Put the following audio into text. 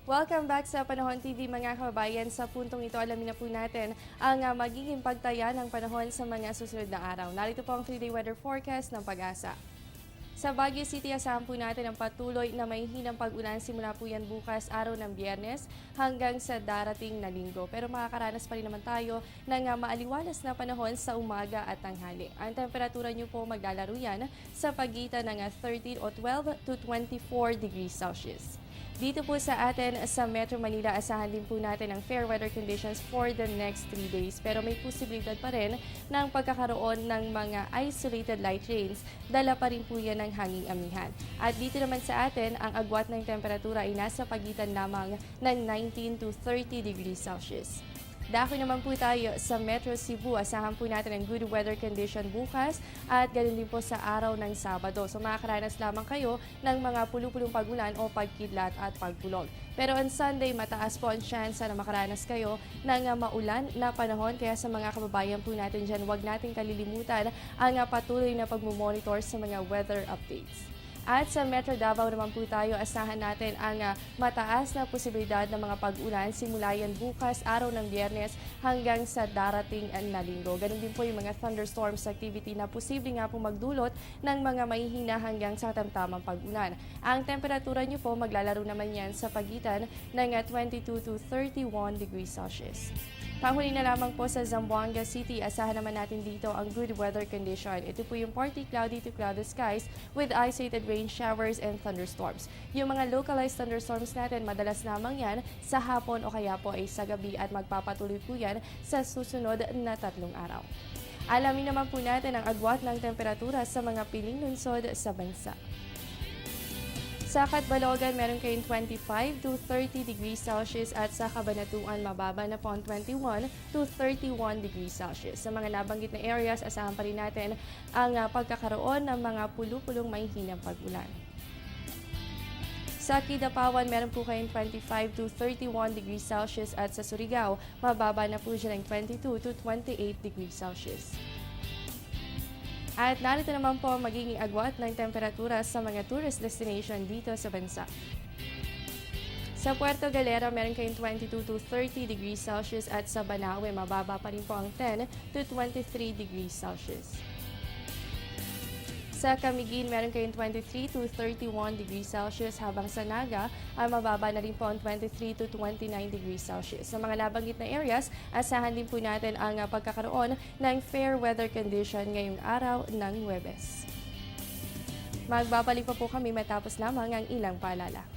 Welcome back sa Panahon TV mga kababayan. Sa puntong ito, alamin na po natin ang magiging pagtaya ng panahon sa mga susunod na araw. Narito po ang 3-day weather forecast ng Pag-asa. Sa Baguio City, asahan po natin ang patuloy na mahihinang pag-ulan simula po yan bukas araw ng Biyernes hanggang sa darating na Linggo. Pero makakaranas pa rin naman tayo ng maaliwalas na panahon sa umaga at tanghali. Ang temperatura nyo po maglalaro yan sa pagitan ng 13 o 12 to 24 degrees Celsius. Dito po sa atin sa Metro Manila, asahan din po natin ang fair weather conditions for the next 3 days. Pero may posibilidad pa rin ng pagkakaroon ng mga isolated light rains. Dala pa rin po yan ng hanging amihan. At dito naman sa atin, ang agwat ng temperatura ay nasa pagitan lamang ng 19 to 30 degrees Celsius. Dako naman po tayo sa Metro Cebu. Asahan po natin ang good weather condition bukas at ganoon din po sa araw ng Sabado. So makakaranas lamang kayo ng mga pulupulong pagulan o pagkidlat at pagpulog. Pero on Sunday, mataas po ang chance na makaranas kayo ng maulan na panahon. Kaya sa mga kababayan po natin dyan, huwag natin kalilimutan ang patuloy na pagmumonitor sa mga weather updates. At sa Metro Davao naman po tayo, asahan natin ang mataas na posibilidad ng mga pag-ulan simula yan bukas, araw ng Biyernes hanggang sa darating na Linggo. Ganun din po yung mga thunderstorms activity na posible nga po magdulot ng mga mahihina hanggang sa tamtamang pag-ulan. Ang temperatura nyo po maglalaro naman yan sa pagitan ng 22 to 31 degrees Celsius. Panghuli na lamang po sa Zamboanga City, asahan naman natin dito ang good weather condition. Ito po yung partly cloudy to clouded skies with isolated rain showers and thunderstorms. Yung mga localized thunderstorms natin, madalas lamang yan sa hapon o kaya po ay sa gabi at magpapatuloy po yan sa susunod na 3 araw. Alamin naman po natin ang agwat ng temperatura sa mga piling lungsod sa bansa. Sa Catbalogan, meron kayong 25 to 30 degrees Celsius at sa Cabanatuan, mababa na po ang 21 to 31 degrees Celsius. Sa mga nabanggit na areas, asahan pa rin natin ang pagkakaroon ng mga pulupulong mahihinang pag-ulan. Sa Kidapawan, meron po kayong 25 to 31 degrees Celsius at sa Surigao, mababa na po siya ng 22 to 28 degrees Celsius. At narito naman po ang magiging agwat ng temperatura sa mga tourist destination dito sa bansa. Sa Puerto Galera, meron kayong 22 to 30 degrees Celsius at sa Banaue, mababa pa rin po ang 10 to 23 degrees Celsius. Sa Camiguin, meron kayong 23 to 31 degrees Celsius habang sa Naga ay mababa na rin po ang 23 to 29 degrees Celsius. Sa mga nabanggit na areas, asahan din po natin ang pagkakaroon ng fair weather condition ngayong araw ng Huwebes. Magbabalik pa po kami matapos lamang ang ilang paalala.